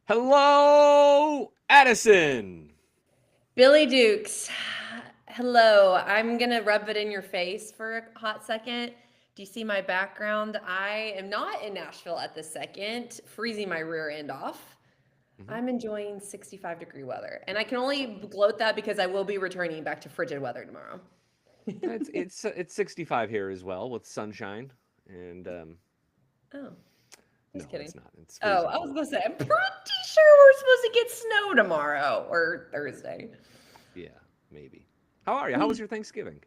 Hello, Adison. Billy Dukes, hello. I'm gonna rub it in your face for a hot second. Do you see my background? I am not in Nashville at this second, freezing my rear end off. Mhm. I'm enjoying 65-degree weather, and I can only gloat that because I will be returning back to frigid weather tomorrow. It's 65 here as well with sunshine, and Oh, just no, kidding. it's not. It's Oh, freezing I was cold. gonna say, I'm pretty sure we're supposed to get snow tomorrow or Thursday. Yeah, maybe. How are you? How was your Thanksgiving?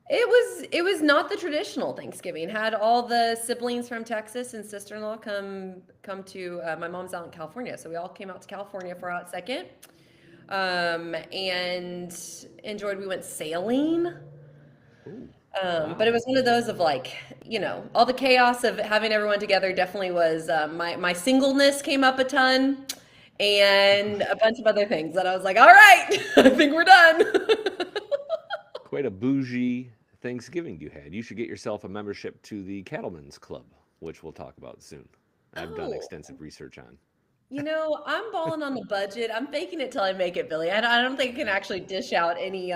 It was not the traditional Thanksgiving. Had all the siblings from Texas and sister-in-law come to my mom's out in California, so we all came out to California for a hot second, and enjoyed. We went sailing, Ooh, but it wow. was one of those of like all the chaos of having everyone together. Definitely was my singleness came up a ton, and a bunch of other things that I was like, all right, I think we're done. Quite a bougie Thanksgiving you had. You should get yourself a membership to the Cattlemen's Club, which we'll talk about soon. I've done Oh. extensive research on. I'm balling on the budget. I'm faking it till I make it, Billy. I don't think I can actually dish out any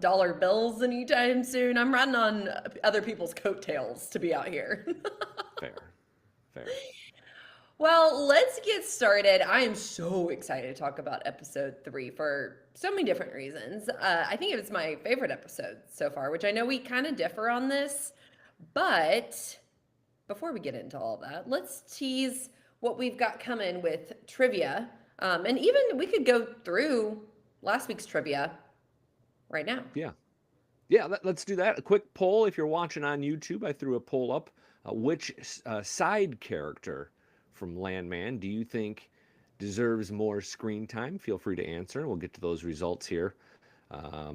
dollar bills anytime soon. I'm riding on other people's coattails to be out here. Fair, fair. Well, let's get started. I am so excited to talk about episode 3 for so many different reasons. I think it was my favorite episode so far, which I know we kind of differ on this, but before we get into all that, let's tease what we've got coming with trivia. And even we could go through last week's trivia right now. Yeah. Yeah, let's do that. A quick poll. If you're watching on YouTube, I threw a poll up. Which side character from Landman do you think deserves more screen time? Feel free to answer. We'll get to those results here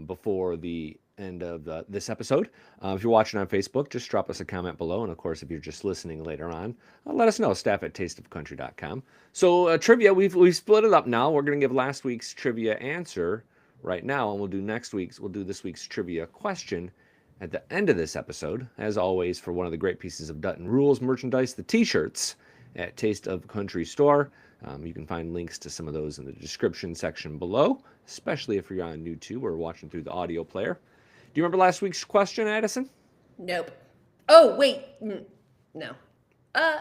before the end of this episode. If you're watching on Facebook, just drop us a comment below. And of course, if you're just listening later on, let us know. Staff at tasteofcountry.com. So trivia, we've split it up now. We're going to give last week's trivia answer right now, and we'll do this week's trivia question at the end of this episode. As always, for one of the great pieces of Dutton Rules merchandise, the T-shirts at Taste of Country Store. You can find links to some of those in the description section below, especially if you're on YouTube or watching through the audio player. Do you remember last week's question, Addison? Nope. Oh, wait. No. Uh,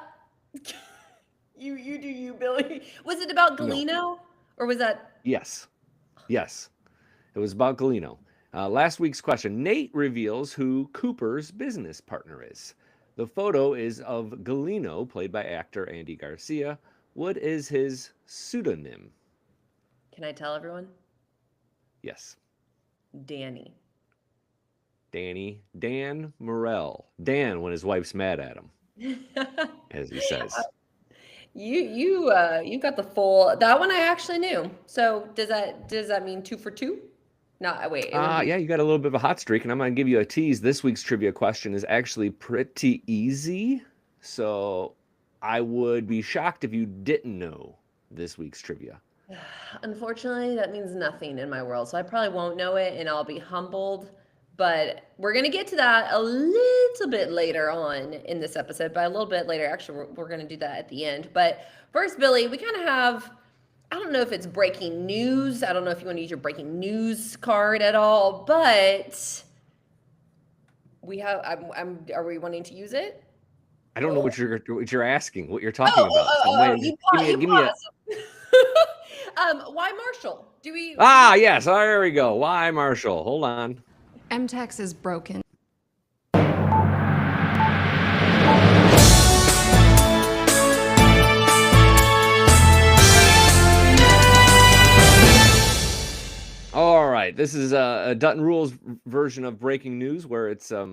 you do you, Billy. Was it about No. Galeno? Or was that. Yes. Yes. It was about Galeno. Last week's question, Nate reveals who Cooper's business partner is. The photo is of Galeno, played by actor Andy Garcia. What is his pseudonym? Can I tell everyone? Yes. Danny. Dan Morrell. Dan when his wife's mad at him, as he says. You got the full that one I actually knew. So does that mean 2 for 2? No, wait, it would be. Yeah, you got a little bit of a hot streak, and I'm going to give you a tease. This week's trivia question is actually pretty easy. So I would be shocked if you didn't know this week's trivia. Unfortunately, that means nothing in my world. So I probably won't know it and I'll be humbled. But we're going to get to that a little bit later on in this episode, by a little bit later. Actually, we're going to do that at the end. But first, Billy, we kind of have, I don't know if it's breaking news. I don't know if you want to use your breaking news card at all, but we have, are we wanting to use it? I don't know Oh, what you're asking, what you're oh, talking oh, about. oh, So I'm oh, oh, waiting. Give me a you give me a. pause. Why Marshall? Do we Ah, yes. There we go. Why, Marshall? Hold on. M-Tex is broken. All right, this is a Dutton Rules version of breaking news where it's a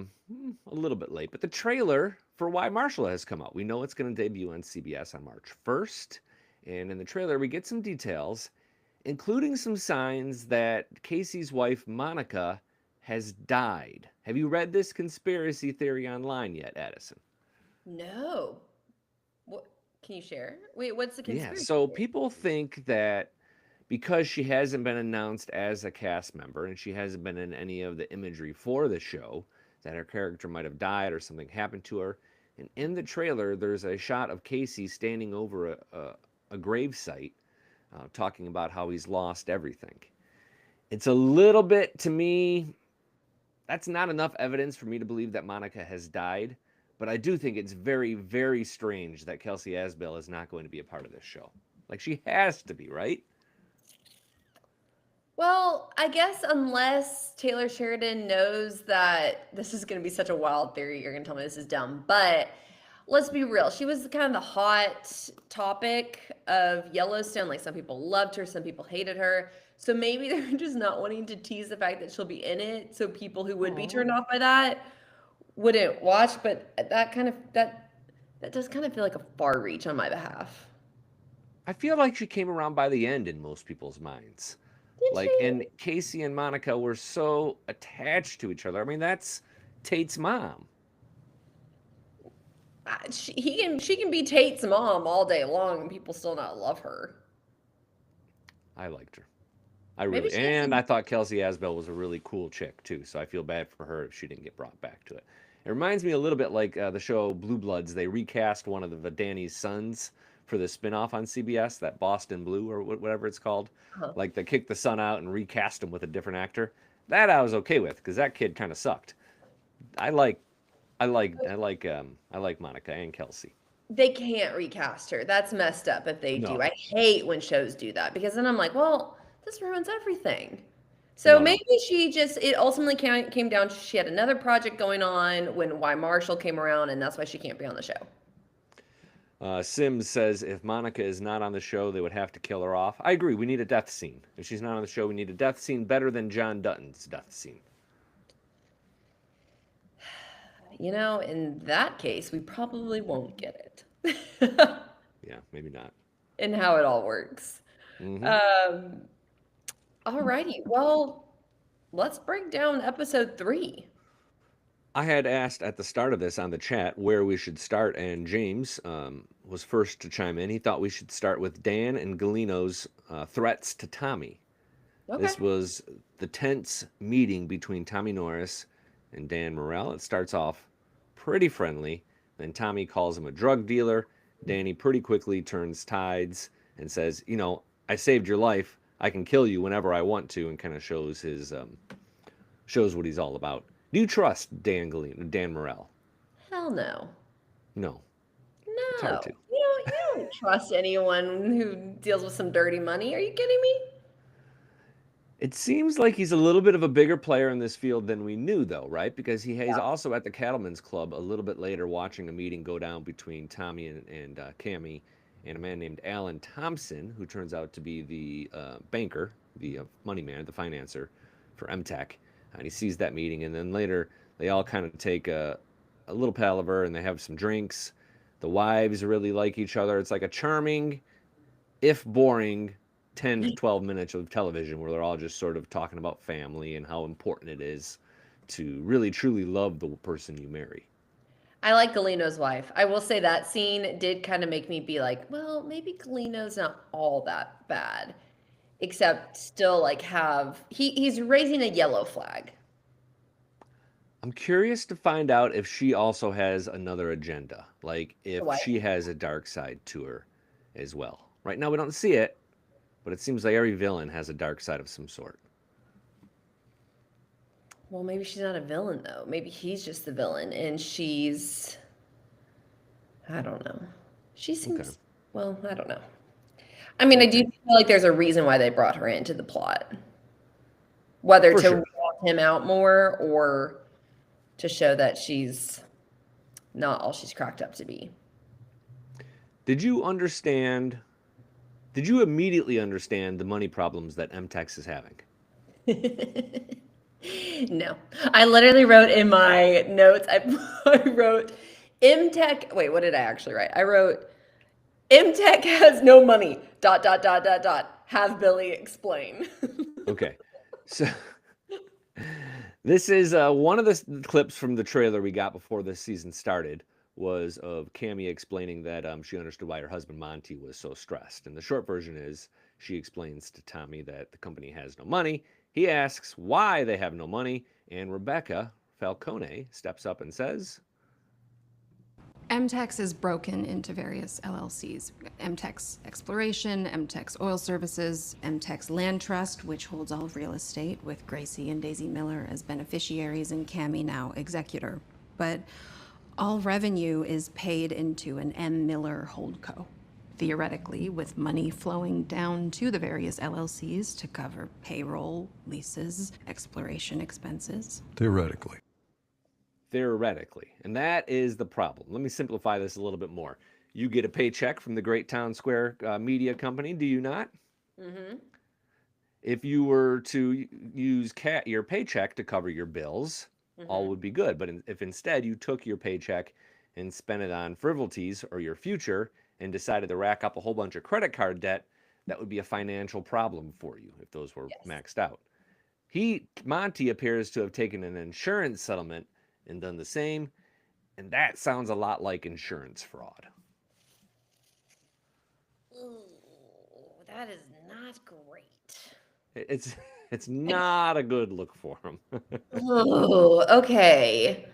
little bit late, but the trailer for Why Marshall has come out. We know it's going to debut on CBS on March 1st, and in the trailer we get some details, including some signs that Casey's wife Monica has died. Have you read this conspiracy theory online yet, Addison? No. What can you share? Wait, what's the Yeah, conspiracy so theory? people think that because she hasn't been announced as a cast member and she hasn't been in any of the imagery for the show, that her character might have died or something happened to her. And in the trailer, there's a shot of Casey standing over a gravesite, talking about how he's lost everything. It's a little bit, to me, that's not enough evidence for me to believe that Monica has died, but I do think it's very, very strange that Kelsey Asbell is not going to be a part of this show. Like, she has to be, right? Well, I guess unless Taylor Sheridan knows that this is going to be such a wild theory, you're going to tell me this is dumb. But let's be real. She was kind of the hot topic of Yellowstone. Like, some people loved her, some people hated her. So maybe they're just not wanting to tease the fact that she'll be in it. So people who would be turned off by that wouldn't watch. But that does kind of feel like a far reach on my behalf. I feel like she came around by the end in most people's minds. Did Like, she? and Casey and Monica were so attached to each other. I mean, that's Tate's mom. She can be Tate's mom all day long and people still not love her. I liked her. I Maybe really, she has and some. I thought Kelsey Asbell was a really cool chick too. So I feel bad for her if she didn't get brought back to it. It reminds me a little bit like the show Blue Bloods. They recast one of the Danny's sons for the spinoff on CBS, that Boston Blue or whatever it's called. Huh. Like they kicked the son out and recast him with a different actor. That I was okay with because that kid kind of sucked. I like, I like Monica and Kelsey. They can't recast her. That's messed up if they do. No, I hate when shows do that because then I'm like, well, this ruins everything. So no. maybe it ultimately came down to she had another project going on when Y Marshall came around, and that's why she can't be on the show. Sims says if Monica is not on the show, they would have to kill her off. I agree. We need a death scene. If she's not on the show, we need a death scene better than John Dutton's death scene. In that case, we probably won't get it. Yeah, maybe not. And how it all works. Hmm. Um, Alrighty. Well, let's break down episode 3. I had asked at the start of this on the chat where we should start, and James was first to chime in. He thought we should start with Dan and Galino's threats to Tommy. Okay. This was the tense meeting between Tommy Norris and Dan Morrell. It starts off pretty friendly. Then Tommy calls him a drug dealer. Danny pretty quickly turns tides and says, I saved your life. I can kill you whenever I want to, and kind of shows shows what he's all about. Do you trust Dan Morrell? Hell no. No, it's hard No. to. You don't trust anyone who deals with some dirty money. Are you kidding me? It seems like he's a little bit of a bigger player in this field than we knew, though, right? Because he's Yeah. also at the Cattlemen's Club a little bit later watching a meeting go down between Tommy and Cammy and a man named Alan Thompson, who turns out to be the banker, the money man, the financer for M-Tech. And he sees that meeting, and then later they all kind of take a little palaver and they have some drinks. The wives really like each other. It's like a charming, if boring, 10 to 12 minutes of television where they're all just sort of talking about family and how important it is to really truly love the person you marry. I like Galino's wife. I will say that scene did kind of make me be like, well, maybe Galino's not all that bad. Except still like he's raising a yellow flag. I'm curious to find out if she also has another agenda, like if What? she has a dark side to her as well. Right now we don't see it, but it seems like every villain has a dark side of some sort. Well, maybe she's not a villain though. Maybe he's just the villain and I don't know. She Okay. seems, well, I don't know. I mean, I do Okay. feel like there's a reason why they brought her into the plot. Whether For to sure. round him out more or to show that she's not all she's cracked up to be. Did you immediately understand the money problems that M-Tex is having? No. I literally wrote in my notes, I wrote M-Tech. Wait, what did I actually write? I wrote M-Tech has no money. ... Have Billy explain. Okay. So this is one of the clips from the trailer we got before this season started was of Cammy explaining that she understood why her husband Monty was so stressed. And the short version is she explains to Tommy that the company has no money. He asks why they have no money, and Rebecca Falcone steps up and says, M-Tex is broken into various LLCs. M-Tex Exploration, M-Tex Oil Services, M-Tex Land Trust, which holds all real estate, with Gracie and Daisy Miller as beneficiaries and Cammie now executor. But all revenue is paid into an M. Miller holdco, theoretically with money flowing down to the various LLCs to cover payroll, leases, exploration expenses. Theoretically. Theoretically. And that is the problem. Let me simplify this a little bit more. You get a paycheck from the Great Town Square Media Company, do you not? Mm-hmm. If you were to use your paycheck to cover your bills, all would be good. But if instead you took your paycheck and spent it on frivolities or your future and decided to rack up a whole bunch of credit card debt, that would be a financial problem for you if those were maxed out. Monty appears to have taken an insurance settlement and done the same, and that sounds a lot like insurance fraud. Ooh, that is not great. It's not a good look for him. Oh, okay.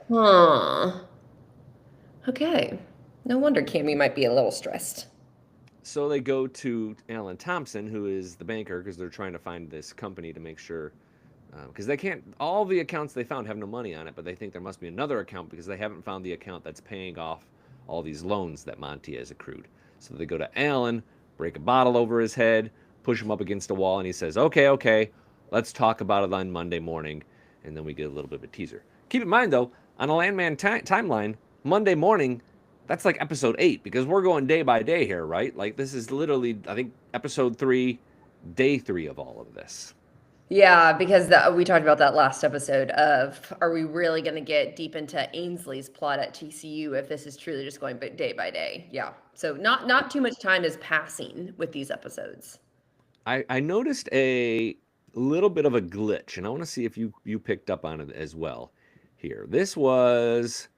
Huh. Okay. No wonder Cammie might be a little stressed. So they go to Alan Thompson, who is the banker, because they're trying to find this company to make sure, because they can't, all the accounts they found have no money on it, but they think there must be another account because they haven't found the account that's paying off all these loans that Monty has accrued. So they go to Alan, break a bottle over his head, push him up against a wall, and he says, okay, let's talk about it on Monday morning. And then we get a little bit of a teaser. Keep in mind, though, on a Landman timeline, Monday morning, that's like episode 8, because we're going day by day here, right? Like, this is literally, I think, episode 3, day 3 of all of this. Yeah, because we talked about that last episode of, are we really going to get deep into Ainsley's plot at TCU if this is truly just going day by day? Yeah. So not too much time is passing with these episodes. I noticed a little bit of a glitch, and I want to see if you picked up on it as well here. This was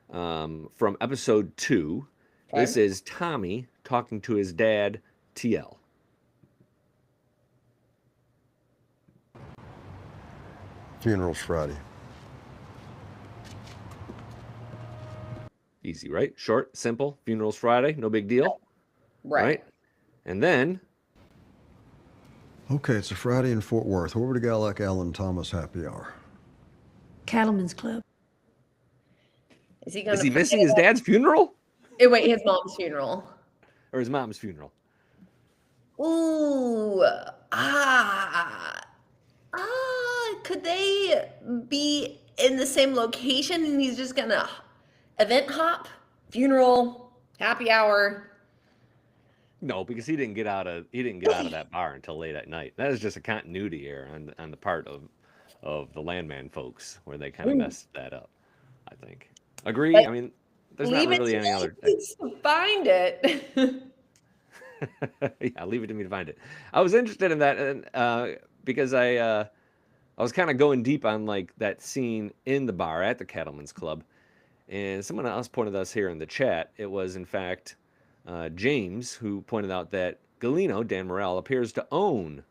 from episode 2. Okay. This is Tommy talking to his dad, TL. Funeral's Friday. Easy, right? Short, simple. Funeral's Friday, no big deal. Right. And then, Okay, it's a Friday in Fort Worth. Where would a guy like Alan Thomas happy hour? Cattleman's Club. Is he going is he missing his dad's funeral? Wait, his mom's funeral. Or his mom's funeral? Ooh. Could they be in the same location and he's just gonna event hop, funeral, happy hour? No, because he didn't get out of that bar until late at night. That is just a continuity error on the part of the Landman folks, where they kind of messed that up, I think. Agree? But I mean, there's not really any other. Find it. Yeah, leave it to me to find it. I was interested in that, and because I was kind of going deep on like that scene in the bar at the Cattleman's Club, and someone else pointed us here in the chat. It was in fact James who pointed out that Galeno, Dan Morrell, appears to own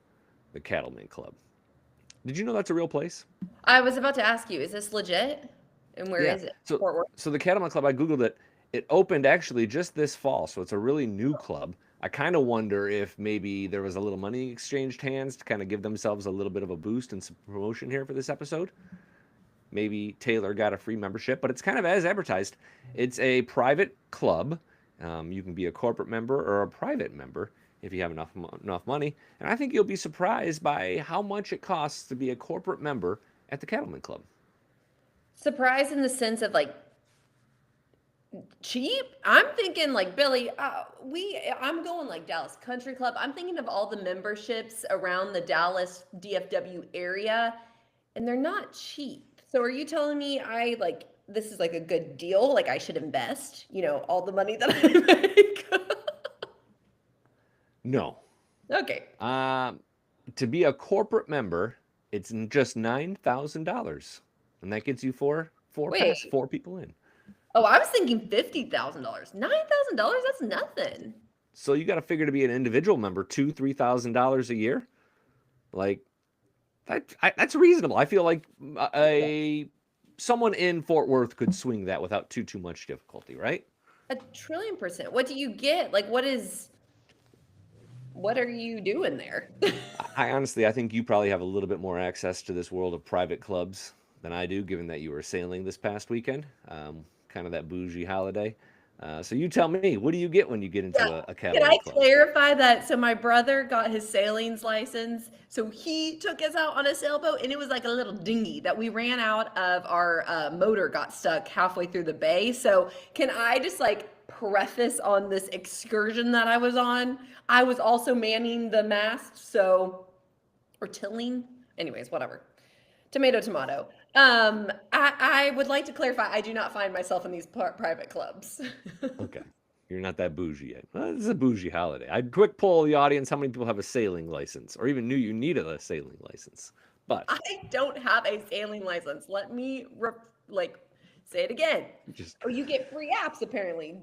the Cattleman Club. Did you know that's a real place? I was about to ask you, is this legit? And where is it? So, Fort Worth? so the Cattleman Club, I Googled it. It opened actually just this fall, so it's a really new club. I kind of wonder if maybe there was a little money exchanged hands to kind of give themselves a little bit of a boost and some promotion here for this episode. Maybe Taylor got a free membership, but it's kind of as advertised. It's a private club. You can be a corporate member or a private member if you have enough money. And I think you'll be surprised by how much it costs to be a corporate member at the Cattleman Club. Surprise in the sense of like cheap. I'm thinking like Billy. I'm going like Dallas Country Club. I'm thinking of all the memberships around the Dallas DFW area, and they're not cheap. So are you telling me this is like a good deal? Like I should invest, all the money that I make? No. Okay. To be a corporate member, it's just $9,000, and that gets you four people in. Oh, I was thinking $50,000. $9,000? That's nothing. So you got to figure to be an individual member, $2,000-$3,000 a year. Like that's reasonable. I feel like a someone in Fort Worth could swing that without too much difficulty, right? 1,000,000,000%. What do you get? Like, what are you doing there? I honestly, I think you probably have a little bit more access to this world of private clubs than I do, given that you were sailing this past weekend, kind of that bougie holiday. So you tell me, what do you get when you get into Yeah. a Can I cattleman club? clarify that? So my brother got his sailing's license. So he took us out on a sailboat, and it was like a little dinghy that we ran out of. Our motor got stuck halfway through the bay. So can I just like preface on this excursion that I was on? I was also manning the mast, or tilling. Anyways, whatever. Tomato, tomato. I would like to clarify, I do not find myself in these private clubs. Okay. You're not that bougie yet. Well, this is a bougie holiday. I'd quick poll the audience how many people have a sailing license or even knew you needed a sailing license. But I don't have a sailing license. Let me say it again. just Oh, you get free apps apparently,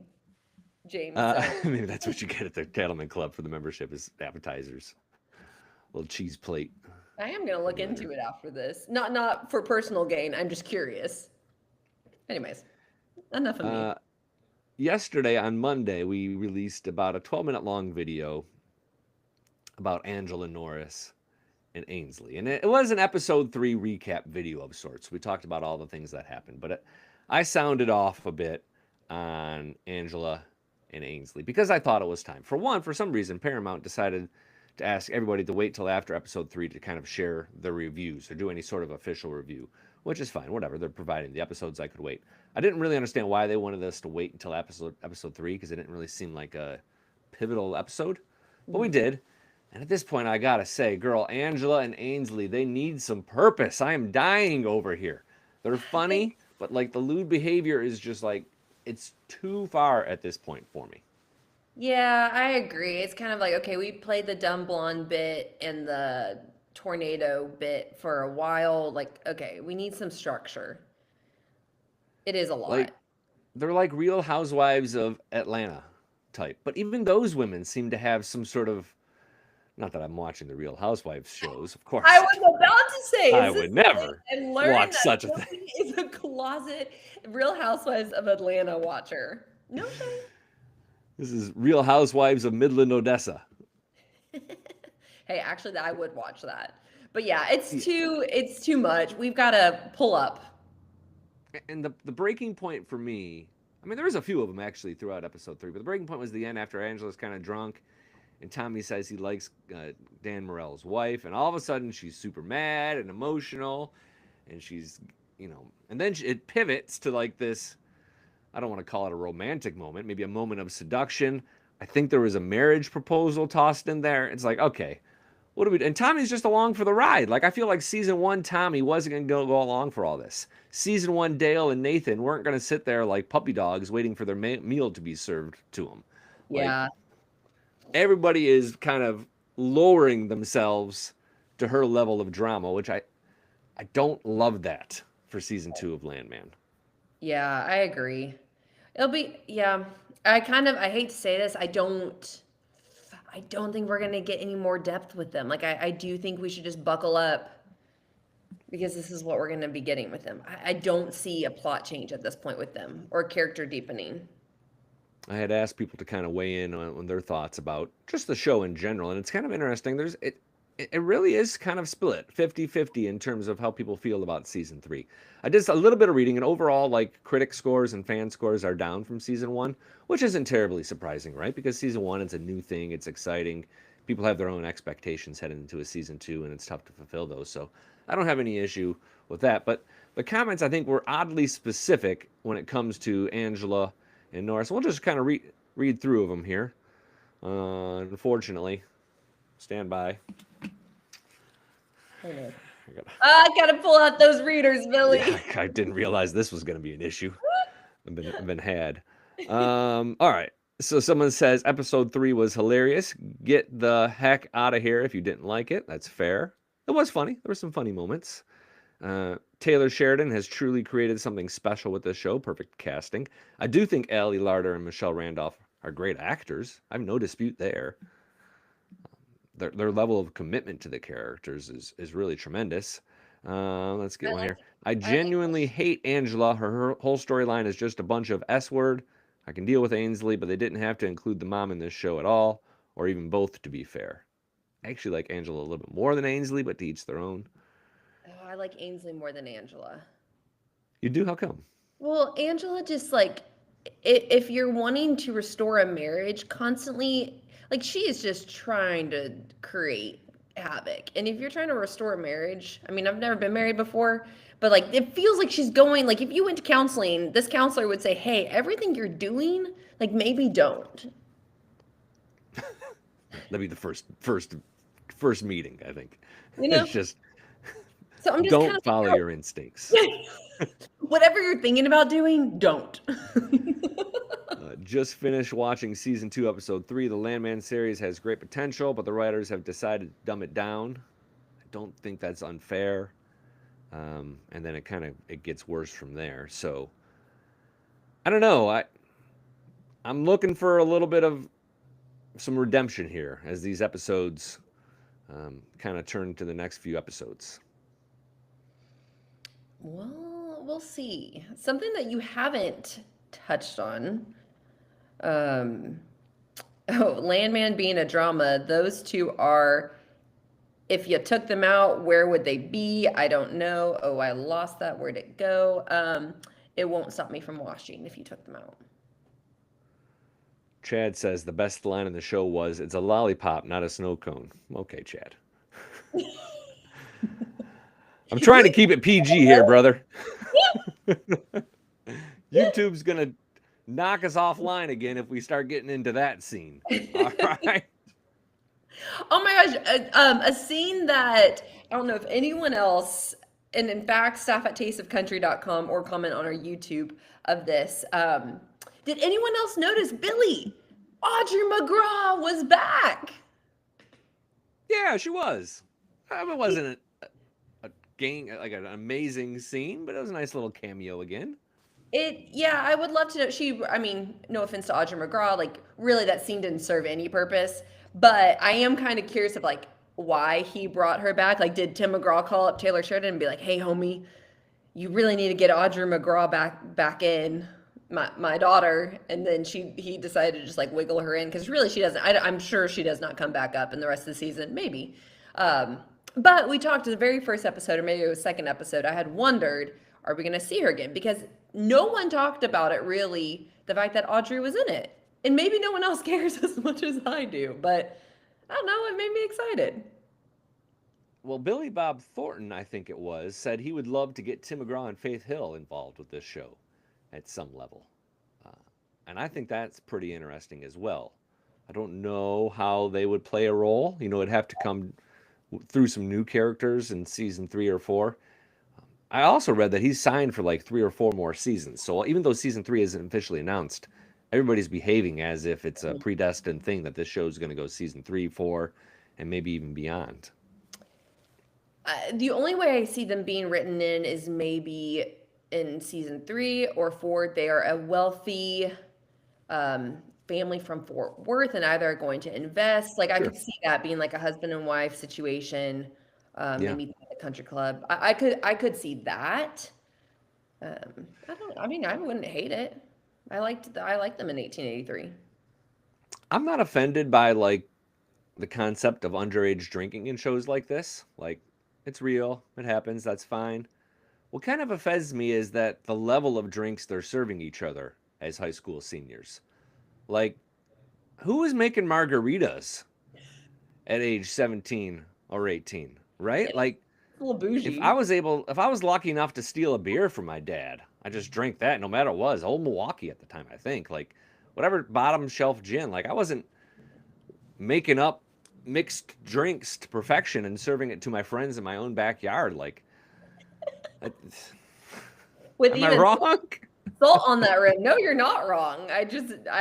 James. So. maybe that's what you get at the Cattleman Club for the membership is appetizers. A little cheese plate. I am gonna look into it after this. Not for personal gain. I'm just curious. Anyways, enough of me. Yesterday on Monday, we released about a 12-minute long video about Angela Norris and Ainsley. And it was an episode 3 recap video of sorts. We talked about all the things that happened, but I sounded off a bit on Angela and Ainsley because I thought it was time. For one, for some reason, Paramount decided to ask everybody to wait till after episode 3 to kind of share their reviews or do any sort of official review, which is fine. Whatever. They're providing the episodes. I could wait. I didn't really understand why they wanted us to wait until episode 3 because it didn't really seem like a pivotal episode, but we did. And at this point, I gotta say, girl, Angela and Ainsley, they need some purpose. I am dying over here. They're funny, but like the lewd behavior is just like, it's too far at this point for me. Yeah, I agree. It's kind of like, okay, we played the dumb blonde bit and the tornado bit for a while. Like, okay, we need some structure. It is a lot. Like, they're like Real Housewives of Atlanta type. But even those women seem to have some sort of, not that I'm watching the Real Housewives shows, of course. I was about to say, I would never watch such a thing. Sophie is a closet Real Housewives of Atlanta watcher. No shame. This is Real Housewives of Midland, Odessa. Hey, actually, I would watch that. But yeah, it's too much. We've got to pull up. And the breaking point for me, I mean, there was a few of them actually throughout episode 3, but the breaking point was the end after Angela's kind of drunk, and Tommy says he likes Dan Morrell's wife, and all of a sudden she's super mad and emotional, and she's, and then it pivots to like this, I don't want to call it a romantic moment, maybe a moment of seduction. I think there was a marriage proposal tossed in there. It's like, okay, what do we do? And Tommy's just along for the ride. Like, I feel like season 1, Tommy wasn't going to go along for all this. Season 1, Dale and Nathan weren't going to sit there like puppy dogs waiting for their meal to be served to them. Yeah. Like, everybody is kind of lowering themselves to her level of drama, which I don't love that for season 2 of Landman. Yeah, I agree. I hate to say this, I don't think we're gonna get any more depth with them. Like I do think we should just buckle up because this is what we're gonna be getting with them. I don't see a plot change at this point with them or character deepening. I had asked people to kind of weigh in on their thoughts about just the show in general, and it's kind of interesting. It really is kind of split 50-50 in terms of how people feel about season 3. I did a little bit of reading, and overall, like, critic scores and fan scores are down from season 1, which isn't terribly surprising, right? Because season 1, it's a new thing, it's exciting. People have their own expectations heading into a season 2, and it's tough to fulfill those. So I don't have any issue with that. But the comments, I think, were oddly specific when it comes to Angela and Norris. We'll just kind of read through of them here. Unfortunately, stand by. I gotta pull out those readers, Billy. Yeah, I didn't realize this was going to be an issue. I've been had. All right. So someone says episode 3 was hilarious. Get the heck out of here if you didn't like it. That's fair. It was funny. There were some funny moments. Taylor Sheridan has truly created something special with this show. Perfect casting. I do think Allie Larder and Michelle Randolph are great actors. I have no dispute there. Their level of commitment to the characters is really tremendous. Let's get I one like here. I I like genuinely hate Angela. Her whole storyline is just a bunch of S word. I can deal with Ainsley, but they didn't have to include the mom in this show at all, or even both, to be fair. I actually like Angela a little bit more than Ainsley, but to each their own. I like Ainsley more than Angela. You do? How come? Well, Angela just like if you're wanting to restore a marriage constantly, like she is just trying to create havoc. And if you're trying to restore a marriage, I mean, I've never been married before, but like it feels like she's going like if you went to counseling, this counselor would say, "Hey, everything you're doing, like maybe don't." That'd be the first meeting, I think. You know? It's just So I'm just kind don't of follow like, your instincts. whatever you're thinking about doing, don't. Just finished watching season 2, episode 3. The Landman series has great potential, but the writers have decided to dumb it down. I don't think that's unfair. And then it gets worse from there. So I don't know. I'm looking for a little bit of some redemption here as these episodes kind of turn to the next few episodes. Well, we'll see. Something that you haven't touched on. Um, Landman being a drama, those two are, if you took them out, where would they be? I don't know. Oh, I lost that. Where'd it go? It won't stop me from watching if you took them out. Chad says the best line in the show was, "It's a lollipop, not a snow cone." Okay, Chad. I'm trying to keep it PG here, brother. YouTube's going to knock us offline again if we start getting into that scene. All right. Oh my gosh, a scene that I don't know if anyone else, and in fact, staff at tasteofcountry.com or comment on our YouTube of this. Did anyone else notice Billy? Audrey McGraw was back. Yeah, she was. It wasn't a like an amazing scene, but it was a nice little cameo again. Yeah, I would love to know. I mean, no offense to Audrey McGraw, like really that scene didn't serve any purpose. But I am kind of curious of like why he brought her back. Like, did Tim McGraw call up Taylor Sheridan and be like, "Hey, homie, you really need to get Audrey McGraw back in my daughter," and then he decided to just like wiggle her in because really she doesn't. I'm sure she does not come back up in the rest of the season. Maybe. But we talked to the very first episode, or maybe it was second episode. I had wondered, are we going to see her again? Because no one talked about it really, the fact that Audrey was in it. And maybe no one else cares as much as I do, but I don't know, it made me excited. Well, Billy Bob Thornton, I think it was, said he would love to get Tim McGraw and Faith Hill involved with this show at some level. And I think that's pretty interesting as well. I don't know how they would play a role. It'd have to come through some new characters in season 3 or 4. I also read that he's signed for like 3 or 4 more seasons. So even though season 3 isn't officially announced, everybody's behaving as if it's a predestined thing that this show is going to go season 3, 4, and maybe even beyond. The only way I see them being written in is maybe in season 3 or 4. They are a wealthy family from Fort Worth, and either are going to invest. Like I could see that being like a husband and wife situation. Maybe at the country club. I could see that. I wouldn't hate it. I liked them in 1883. I'm not offended by like the concept of underage drinking in shows like this. Like, it's real, it happens, that's fine. What kind of offends me is that the level of drinks they're serving each other as high school seniors. Like, who is making margaritas at age 17 or 18, right? Yeah, like, a little bougie. if I was lucky enough to steal a beer from my dad, I just drank that no matter what. It was Old Milwaukee at the time, I think. Like, whatever bottom shelf gin. Like, I wasn't making up mixed drinks to perfection and serving it to my friends in my own backyard. Like, With am I even wrong? salt on that rim. No, you're not wrong. I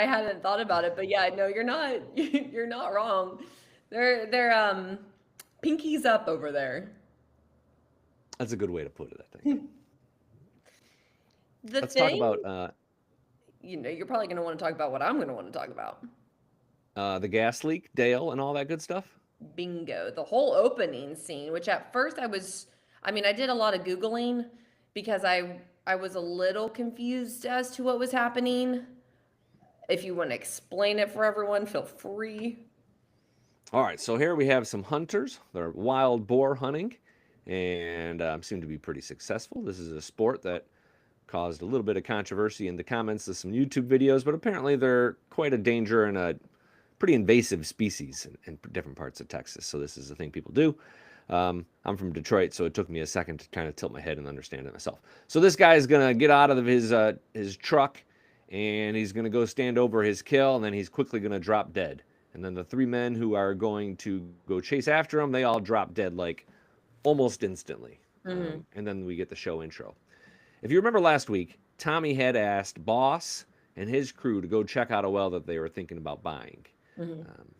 hadn't thought about it, but yeah, no, you're not. You're not wrong. They're pinkies up over there. That's a good way to put it, I think. Let's talk about you're probably going to want to talk about what I'm going to want to talk about. the gas leak, Dale, and all that good stuff. Bingo. The whole opening scene, which at first I mean, I did a lot of Googling because I was a little confused as to what was happening. If you want to explain it for everyone, feel free. All right, so here we have some hunters. They're wild boar hunting and seem to be pretty successful. This is a sport that caused a little bit of controversy in the comments of some YouTube videos, but apparently they're quite a danger and a pretty invasive species in different parts of Texas. So this is the thing people do. I'm from Detroit, so it took me a second to kind of tilt my head and understand it myself. So this guy is gonna get out of his truck, and he's gonna go stand over his kill, and then he's quickly gonna drop dead. And then the three men who are going to go chase after him, they all drop dead like almost instantly. And then we get the show intro. If you remember last week, Tommy had asked Boss and his crew to go check out a well that they were thinking about buying.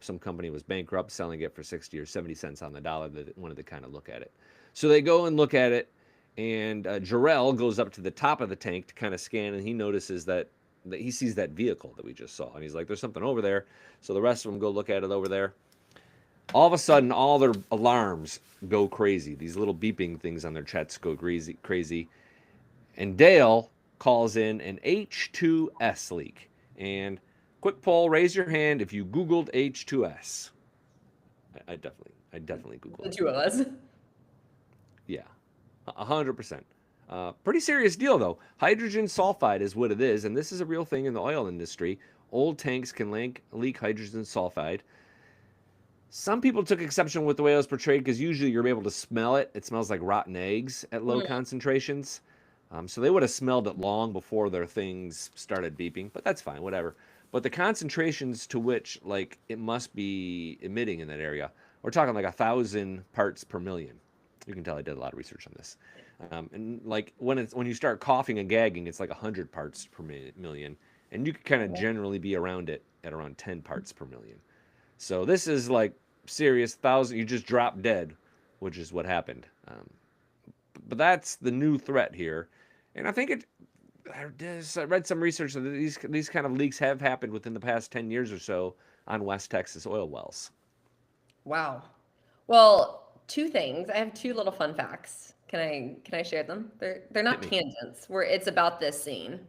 Some company was bankrupt, selling it for 60 or 70 cents on the dollar. That wanted to kind of look at it. So they go and look at it, and Jarrell goes up to the top of the tank to kind of scan, and he notices that he sees that vehicle that we just saw. And he's like, there's something over there. So the rest of them go look at it over there. All of a sudden, all their alarms go crazy. These little beeping things on their chests go crazy. And Dale calls in an H2S leak. And quick poll, raise your hand if you Googled H2S. I definitely Googled The it. two of us. Yeah, 100%. Pretty serious deal, though. Hydrogen sulfide is what it is, and this is a real thing in the oil industry. Old tanks can leak hydrogen sulfide. Some people took exception with the way it was portrayed because usually you're able to smell it. It smells like rotten eggs at low concentrations. So they would have smelled it long before their things started beeping, but that's fine, whatever. But the concentrations to which like it must be emitting in that area, we're talking like 1,000 parts per million. You can tell I did a lot of research on this. And like when you start coughing and gagging, it's like 100 parts per million, and you can kind of generally be around it at around 10 parts per million. So this is like serious 1,000. You just drop dead, which is what happened. But that's the new threat here, and I think I read some research that these kind of leaks have happened within the past 10 years or so on West Texas oil wells. Wow. Well, two things. I have two little fun facts. Can I share them? They're not tangents. It's about this scene.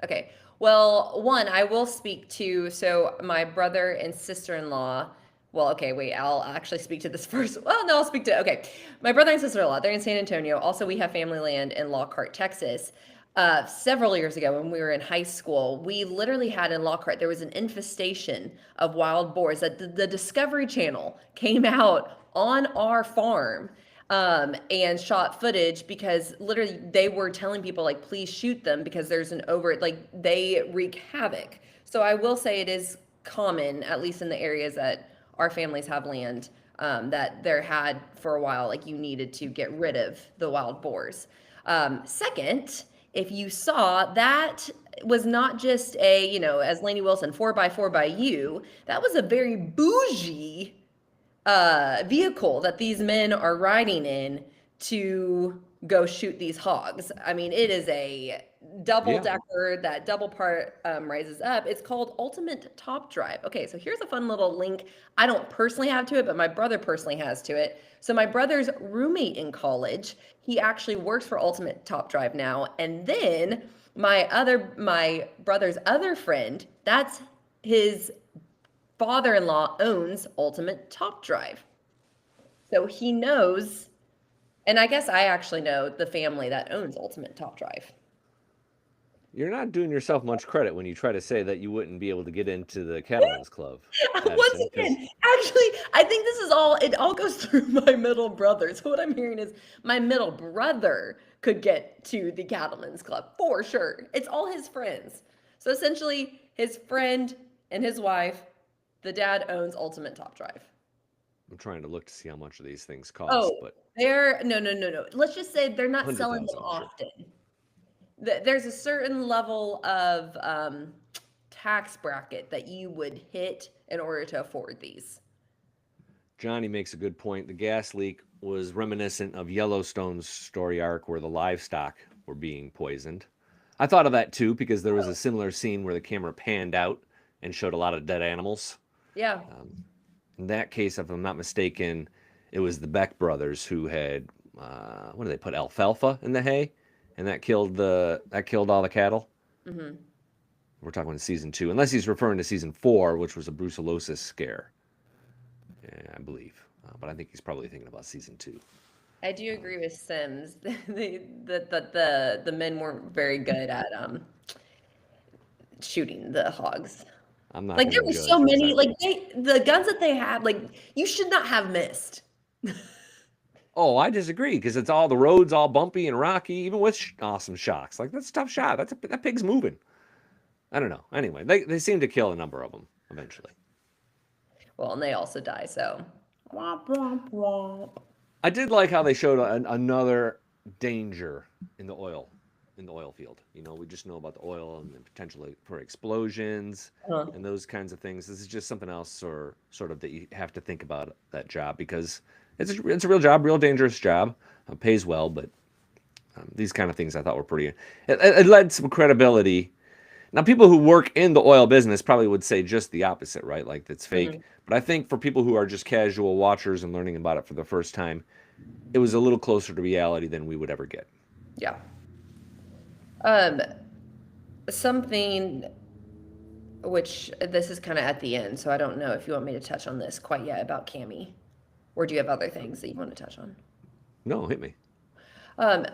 Okay. Well, one, I will speak to, so my brother and sister-in-law, well, okay, wait, I'll actually speak to this first. Well, no, I'll speak to, okay. My brother and sister-in-law, they're in San Antonio. Also, we have family land in Lockhart, Texas. Several years ago when we were in high school, we literally had in Lockhart, there was an infestation of wild boars that the Discovery Channel came out on our farm and shot footage because literally they were telling people like, please shoot them because there's they wreak havoc. So I will say it is common, at least in the areas that our families have land, that there had for a while, like you needed to get rid of the wild boars. Second, if you saw, that was not just a, as Lainey Wilson, 4x4 by you, that was a very bougie vehicle that these men are riding in to go shoot these hogs. I mean, it is a double decker, that double part rises up. It's called Ultimate Top Drive. Okay, so here's a fun little link. I don't personally have to it, but my brother personally has to it. So my brother's roommate in college, he actually works for Ultimate Top Drive now. And then my brother's other friend, that's his father-in-law owns Ultimate Top Drive. So he knows, and I guess I actually know the family that owns Ultimate Top Drive. You're not doing yourself much credit when you try to say that you wouldn't be able to get into the Cattlemen's Club. Once Adison, again, actually, I think it all goes through my middle brother. So what I'm hearing is my middle brother could get to the Cattlemen's Club for sure. It's all his friends. So essentially, his friend and his wife, the dad owns Ultimate Top Drive. I'm trying to look to see how much of these things cost, but they're no. Let's just say they're not selling them 100,000, often. There's a certain level of tax bracket that you would hit in order to afford these. Johnny makes a good point. The gas leak was reminiscent of Yellowstone's story arc where the livestock were being poisoned. I thought of that too because there was a similar scene where the camera panned out and showed a lot of dead animals. Yeah. In that case, if I'm not mistaken, it was the Beck brothers who had what do they put, alfalfa in the hay, and that killed all the cattle. Mm-hmm. We're talking about season 2, unless he's referring to season 4, which was a brucellosis scare. Yeah, I believe, but I think he's probably thinking about season 2. I do agree with Sims that the men weren't very good at shooting the hogs. I'm not Like there going were to so judge. many, like the guns that they had, like you should not have missed. Oh, I disagree because it's all the roads all bumpy and rocky, even with awesome shocks. Like that's a tough shot. That pig's moving. I don't know. Anyway, they seem to kill a number of them eventually. Well, and they also die. So, womp womp womp. I did like how they showed another danger in the oil field. You know, we just know about the oil and the potential for explosions and those kinds of things. This is just something else, or sort of that you have to think about that job because it's a real job, real dangerous job. Pays well, but these kind of things I thought were pretty. It led some credibility. Now, people who work in the oil business probably would say just the opposite, right? Like that's fake. Mm-hmm. But I think for people who are just casual watchers and learning about it for the first time, it was a little closer to reality than we would ever get. Yeah. Something which this is kind of at the end, so I don't know if you want me to touch on this quite yet about Cammy, or do you have other things that you want to touch on? No, hit me.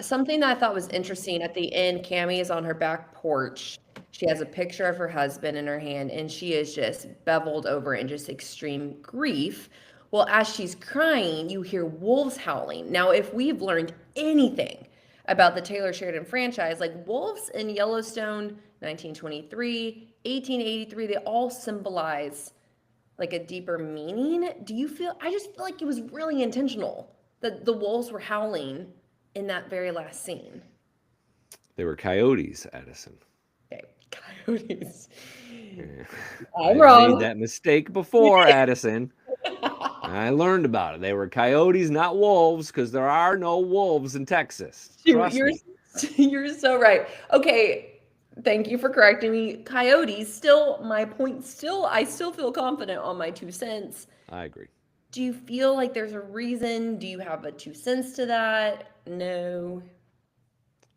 Something that I thought was interesting at the end, Cammy is on her back porch. She has a picture of her husband in her hand, and she is just beveled over in just extreme grief. Well, as she's crying, you hear wolves howling. Now, if we've learned anything about the Taylor Sheridan franchise, like wolves in Yellowstone, 1923, 1883, they all symbolize like a deeper meaning. I just feel like it was really intentional that the wolves were howling in that very last scene. They were coyotes, Adison. Okay, coyotes. Yeah. I'm I wrong. made that mistake before, Adison. I learned about it. They were coyotes, not wolves, because there are no wolves in Texas. Trust me. You're so right. Okay, thank you for correcting me. Coyotes, still, my point still, I still feel confident on my 2 cents. I agree. Do you feel like there's a reason? Do you have a 2 cents to that? No.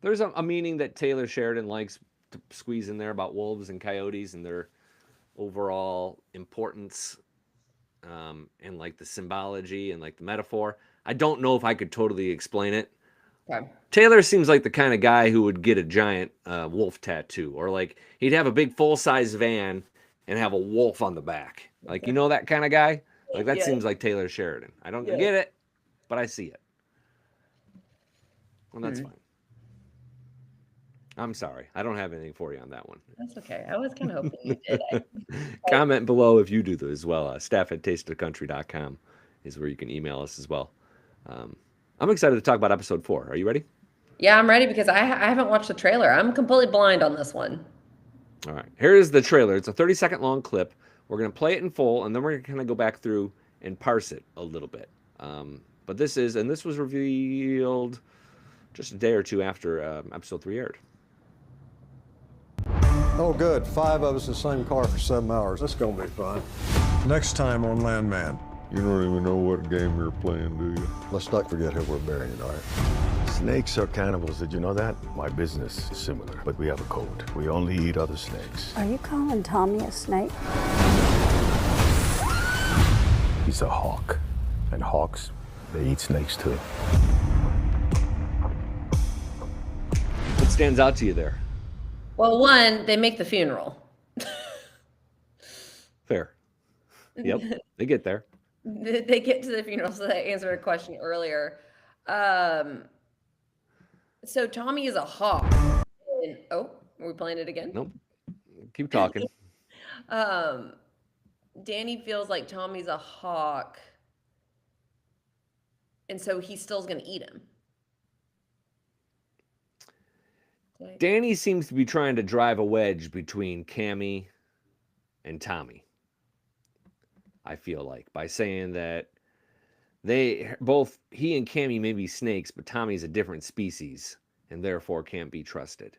There's a meaning that Taylor Sheridan likes to squeeze in there about wolves and coyotes and their overall importance, and like the symbology and like the metaphor. I don't know if I could totally explain it. Okay. Taylor seems like the kind of guy who would get a giant wolf tattoo, or like he'd have a big full-size van and have a wolf on the back. Like, you know, that kind of guy? Like that Yeah. seems like Taylor Sheridan. I don't Yeah. get it, but I see it. Well, that's fine. I'm sorry. I don't have anything for you on that one. That's okay. I was kind of hoping you did. Comment below if you do this as well. staff@tasteofthecountry.com is where you can email us as well. I'm excited to talk about episode 4. Are you ready? Yeah, I'm ready because I haven't watched the trailer. I'm completely blind on this one. All right. Here is the trailer. It's a 30-second long clip. We're going to play it in full, and then we're going to kind of go back through and parse it a little bit. But this was revealed just a day or two after episode 3 aired. Oh, good. 5 of us in the same car for 7 hours. That's gonna be fun. Next time on Landman. You don't even know what game you're playing, do you? Let's not forget who we're burying, all right? Snakes are cannibals. Did you know that? My business is similar, but we have a code. We only eat other snakes. Are you calling Tommy a snake? He's a hawk. And hawks, they eat snakes too. What stands out to you there? Well, one, they make the funeral. Fair. Yep. They get there. They get to the funeral, so they answered a question earlier. So Tommy is a hawk. And, are we playing it again? Nope. Keep talking. Danny feels like Tommy's a hawk, and so he still's going to eat him. Danny seems to be trying to drive a wedge between Cammy and Tommy. I feel like by saying that he and Cammy may be snakes, but Tommy's a different species and therefore can't be trusted.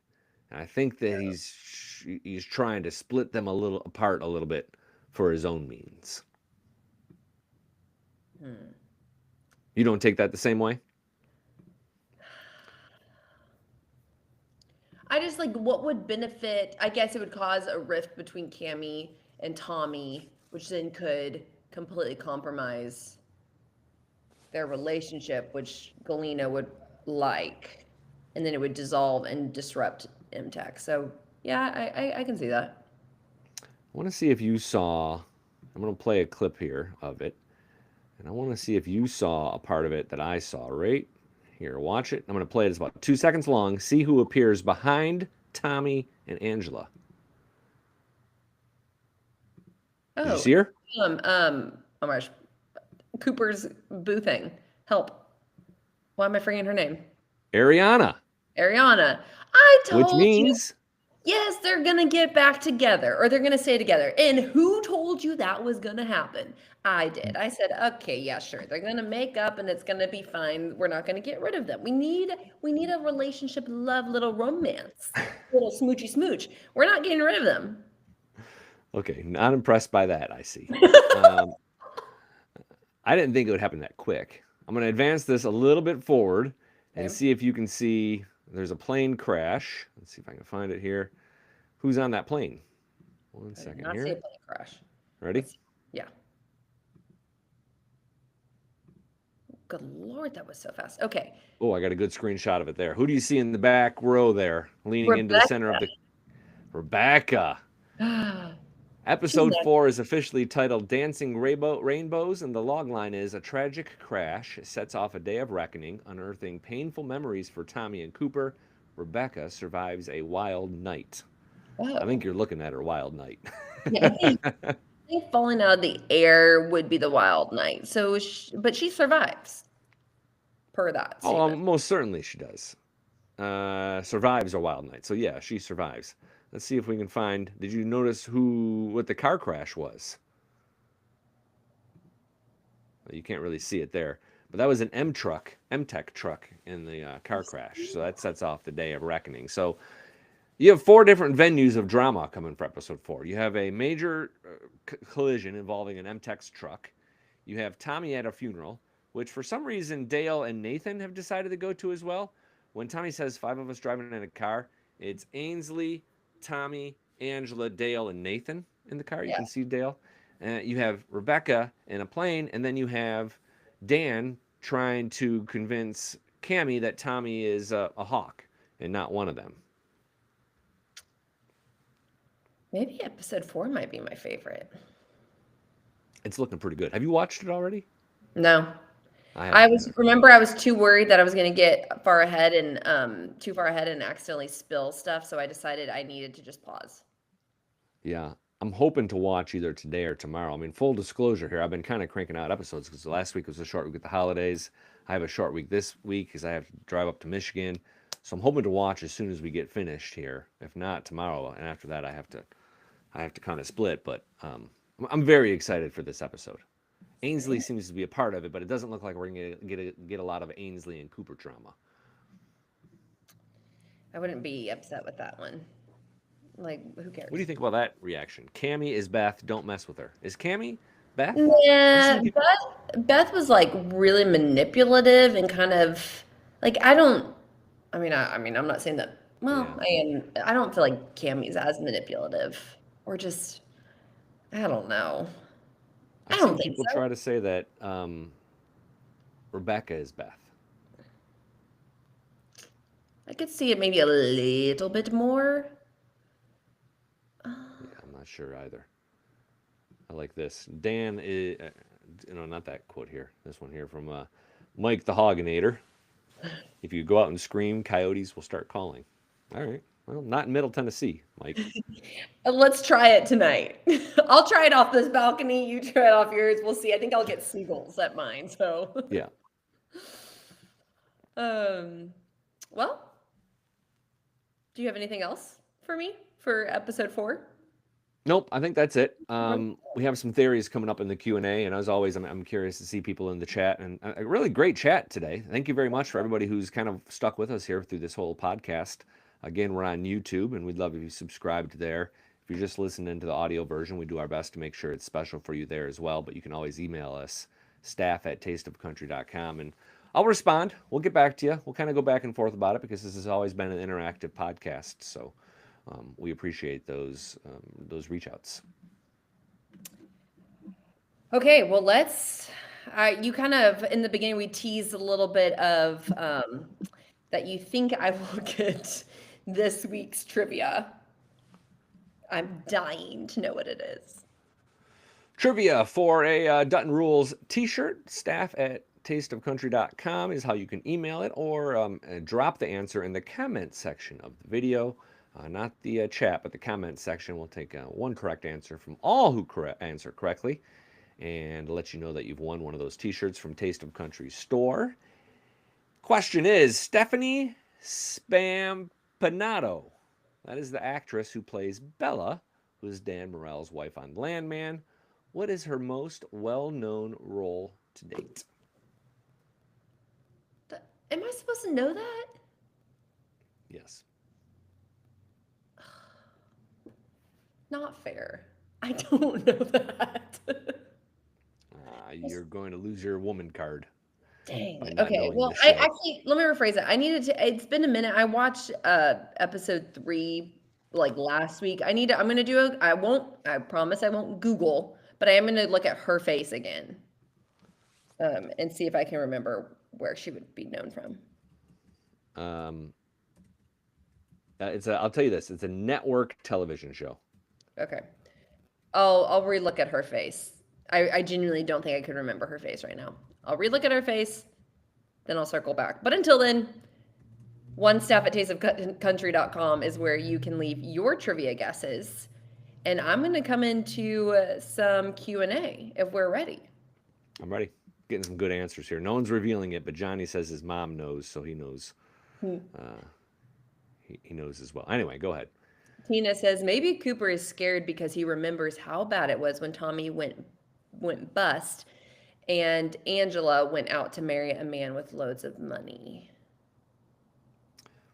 And I think that he's trying to split them apart a little bit for his own means. You don't take that the same way? I just like what would benefit. I guess it would cause a rift between Cammy and Tommy, which then could completely compromise their relationship, which Galena would like, and then it would dissolve and disrupt M-Tex. So yeah, I can see that. I want to see if you saw. I'm going to play a clip here of it, and I want to see if you saw a part of it that I saw. Right here, watch it. I'm going to play it. It's about 2 seconds long. See who appears behind Tommy and Angela. Did you see her? Oh my gosh, Cooper's boo thing. Help. Why am I forgetting her name? Ariana. Ariana. I Which told you. means Yes, they're gonna get back together, or they're gonna stay together. And who told you that was gonna happen? I did. I said, okay, yeah, sure. They're gonna make up, and it's gonna be fine. We're not gonna get rid of them. We need a relationship, love, little romance, little smoochy smooch. We're not getting rid of them. okay. Not impressed by that. I see. I didn't think it would happen that quick. I'm going to advance this a little bit forward and Okay. see if you can see. There's a plane crash. Let's see if I can find it here. Who's on that plane? One I did second not see a here. plane crash. Ready? Yeah. Good Lord, that was so fast. Okay. Oh, I got a good screenshot of it there. Who do you see in the back row there, leaning into the center of the Rebecca? Episode 4 is officially titled Dancing Rainbows, and the logline is a tragic crash sets off a day of reckoning, unearthing painful memories for Tommy and Cooper. Rebecca survives a wild night. I think you're looking at her wild night. Yeah, I think falling out of the air would be the wild night. So, but she survives. Per that Oh, statement. most certainly she does. Survives a wild night. So yeah, she survives. Let's see if we can find. Did you notice what the car crash was? You can't really see it there, but that was an M-Tech truck in the car crash. So that sets off the day of reckoning. So you have 4 different venues of drama coming for episode 4. You have a major collision involving an M-Tex truck. You have Tommy at a funeral, which for some reason Dale and Nathan have decided to go to as well. When Tommy says 5 of us driving in a car, it's Ainsley, Tommy, Angela, Dale, and Nathan in the car. You can see Dale. You have Rebecca in a plane, and then you have Dan trying to convince Cammy that Tommy is a hawk and not one of them. Maybe episode 4 might be my favorite. It's looking pretty good. Have you watched it already? No. I was too worried that I was going to get too far ahead and accidentally spill stuff, so I decided I needed to just pause. Yeah, I'm hoping to watch either today or tomorrow. I mean, full disclosure here, I've been kind of cranking out episodes because last week was a short week with the holidays. I have a short week this week because I have to drive up to Michigan. So I'm hoping to watch as soon as we get finished here. If not, tomorrow. And after that, I have to kind of split. But I'm very excited for this episode. Ainsley seems to be a part of it, but it doesn't look like we're going to get a lot of Ainsley and Cooper drama. I wouldn't be upset with that one. Like, who cares? What do you think about that reaction? Cammy is Beth. Don't mess with her. Is Cammy Beth? Yeah, Beth was like really manipulative and kind of like I'm not saying that. Well, Yeah. I don't feel like Cammy's as manipulative, or just I don't know. I I've don't seen think people so. try to say that Rebecca is Beth. I could see it maybe a little bit more. Yeah, I'm not sure either. I like this. Dan is, not that quote here. This one here from Mike the Hogginator. If you go out and scream, coyotes will start calling. All right. Well, not in Middle Tennessee, Mike. Let's try it tonight. I'll try it off this balcony. You try it off yours. We'll see. I think I'll get seagulls at mine. So, Yeah. Well, do you have anything else for me for episode 4? Nope, I think that's it. We have some theories coming up in the Q&A, and as always, I'm curious to see people in the chat, and a really great chat today. Thank you very much for everybody who's kind of stuck with us here through this whole podcast. Again, we're on YouTube, and we'd love if you subscribed there. If you're just listening to the audio version, we do our best to make sure it's special for you there as well, but you can always email us, staff@tasteofcountry.com. And I'll respond. We'll get back to you. We'll kind of go back and forth about it because this has always been an interactive podcast. So we appreciate those reach outs. Okay, well, you kind of, in the beginning, we teased a little bit of that you think I will get this week's trivia. I'm dying to know what it is. Trivia for a Dutton Rules t-shirt, staff at tasteofcountry.com is how you can email it, or drop the answer in the comment section of the video. Not the chat, but the comment section. We'll take one correct answer from all who answer correctly, and let you know that you've won one of those t-shirts from Taste of Country's store. Question is, Stephanie Spampanato, that is the actress who plays Bella, who is Dan Morrell's wife on Landman. What is her most well-known role to date? Am I supposed to know that? Yes. Not fair. I don't know that. You're going to lose your woman card. Dang. by not Okay. knowing Well, the show. actually, let me rephrase it. I needed to. It's been a minute. I watched episode 3 like last week. I'm gonna do a. I won't. I promise I won't Google, but I am gonna look at her face again, and see if I can remember where she would be known from. I'll tell you this. It's a network television show. Okay. I'll relook at her face. I genuinely don't think I could remember her face right now. I'll relook at her face, then I'll circle back. But until then, staff at tasteofcountry.com is where you can leave your trivia guesses. And I'm going to come into some Q&A if we're ready. I'm ready. Getting some good answers here. No one's revealing it, but Johnny says his mom knows, so he knows. He knows as well. Anyway, go ahead. Tina says, maybe Cooper is scared because he remembers how bad it was when Tommy went bust and Angela went out to marry a man with loads of money.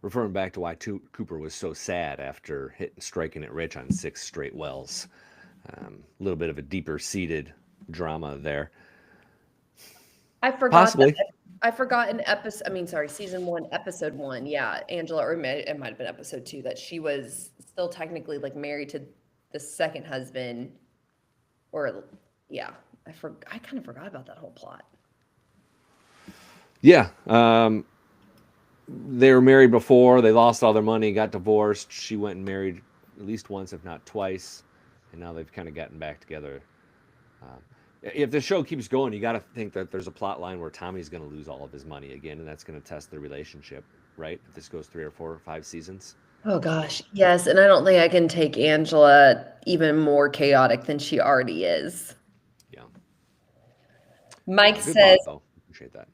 Referring back to why Cooper was so sad after striking it rich on 6 straight wells. A little bit of a deeper-seated drama there. I forgot. Possibly. I forgot season 1, episode 1. Yeah, Angela, or it might have been episode 2, that she was still technically like married to the second husband. Or, yeah, I kind of forgot about that whole plot. Yeah. They were married before. They lost all their money, got divorced. She went and married at least once, if not twice. And now they've kind of gotten back together. If the show keeps going, you got to think that there's a plot line where Tommy's going to lose all of his money again, and that's going to test their relationship, right? If this goes 3 or 4 or 5 seasons. Oh, gosh. Yes, and I don't think I can take Angela even more chaotic than she already is. Yeah. Mike Good says... thought, though. Appreciate that.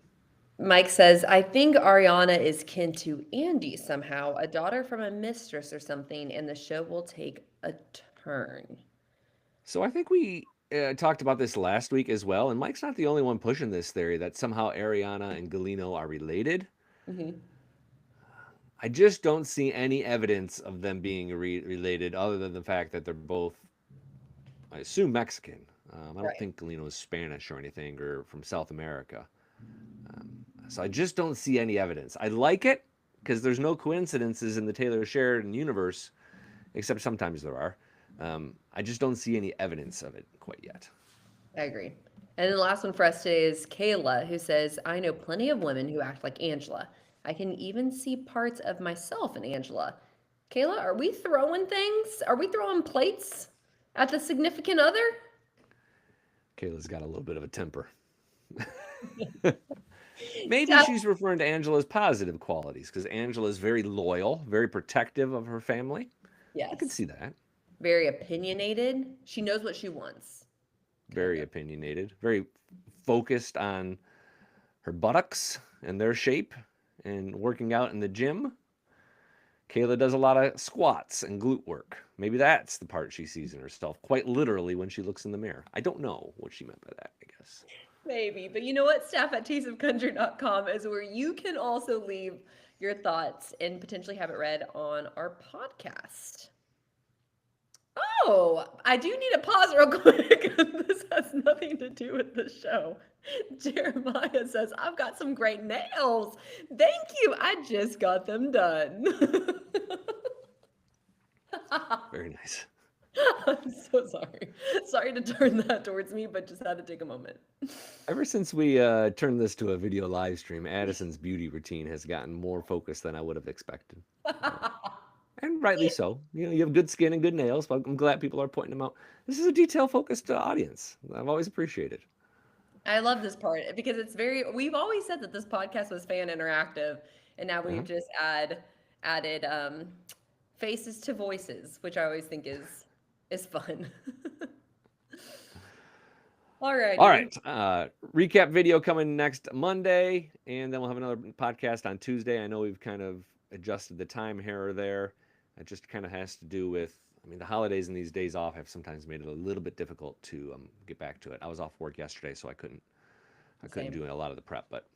Mike says, I think Ariana is kin to Andy somehow, a daughter from a mistress or something, and the show will take a turn. So I think we talked about this last week as well, and Mike's not the only one pushing this theory that somehow Ariana and Galeno are related. Mm-hmm. I just don't see any evidence of them being related other than the fact that they're both, I assume, Mexican. I don't think Galeno is Spanish or anything or from South America. So I just don't see any evidence. I like it because there's no coincidences in the Taylor Sheridan universe, except sometimes there are. I just don't see any evidence of it quite yet. I agree. And the last one for us today is Kayla, who says, I know plenty of women who act like Angela. I can even see parts of myself in Angela. Kayla, are we throwing things? Are we throwing plates at the significant other? Kayla's got a little bit of a temper. Maybe she's referring to Angela's positive qualities because Angela's very loyal, very protective of her family. Yes. I can see that. Very opinionated. She knows what she wants. Very opinionated. Very focused on her buttocks and their shape and working out in the gym. Kayla does a lot of squats and glute work. Maybe that's the part she sees in herself, quite literally, when she looks in the mirror. I don't know what she meant by that, I guess. Maybe. But you know what? Staff at tasteofcountry.com is where you can also leave your thoughts and potentially have it read on our podcast. Oh, I do need to pause real quick. This has nothing to do with the show. Jeremiah says, I've got some great nails. Thank you. I just got them done. Very nice. I'm so sorry. Sorry to turn that towards me, but just had to take a moment. Ever since we turned this to a video live stream, Addison's beauty routine has gotten more focused than I would have expected. And rightly so. You know, you have good skin and good nails, but I'm glad people are pointing them out. This is a detail-focused audience. I've always appreciated. I love this part because it's very, we've always said that this podcast was fan interactive, and now we've just added faces to voices, which I always think is fun. All right. All right. Recap video coming next Monday, and then we'll have another podcast on Tuesday. I know we've kind of adjusted the time here or there. It just kind of has to do with, I mean, the holidays and these days off have sometimes made it a little bit difficult to get back to it. I was off work yesterday, so I couldn't do a lot of the prep. But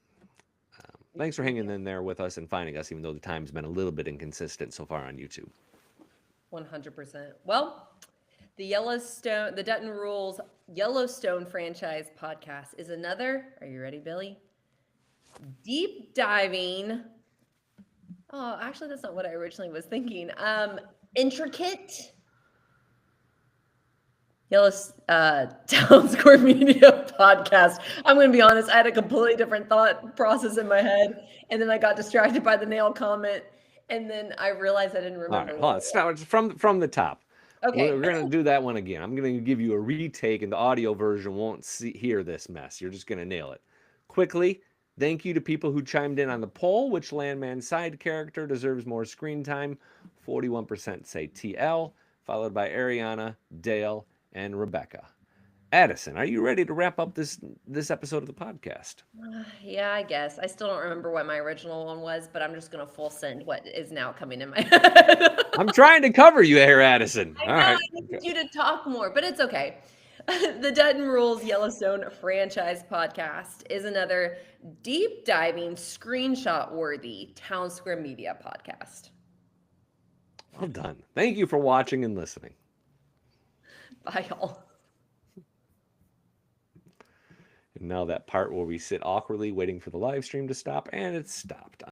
thanks for hanging in there with us and finding us, even though the time's been a little bit inconsistent so far on YouTube. 100%. Well, the Dutton Rules Yellowstone franchise podcast is another, are you ready, Billy? Deep diving. Oh, actually, that's not what I originally was thinking. Intricate Town Square Media podcast. I'm going to be honest, I had a completely different thought process in my head, and then I got distracted by the nail comment, and then I realized I didn't remember. All right, hold on. Start from the top. Okay. We're going to do that one again. I'm going to give you a retake, and the audio version won't hear this mess. You're just going to nail it. Quickly, thank you to people who chimed in on the poll. Which Landman side character deserves more screen time? 41% say TL, followed by Ariana, Dale, and Rebecca. Addison, are you ready to wrap up this episode of the podcast? Yeah, I guess. I still don't remember what my original one was, but I'm just going to full send what is now coming in my head. I'm trying to cover you here, Addison. I know, I need you to talk more, but it's okay. The Dutton Rules Yellowstone franchise podcast is another deep diving, screenshot worthy Town Square Media podcast. Well done. Thank you for watching and listening. Bye, y'all. And now that part where we sit awkwardly waiting for the live stream to stop, and it's stopped.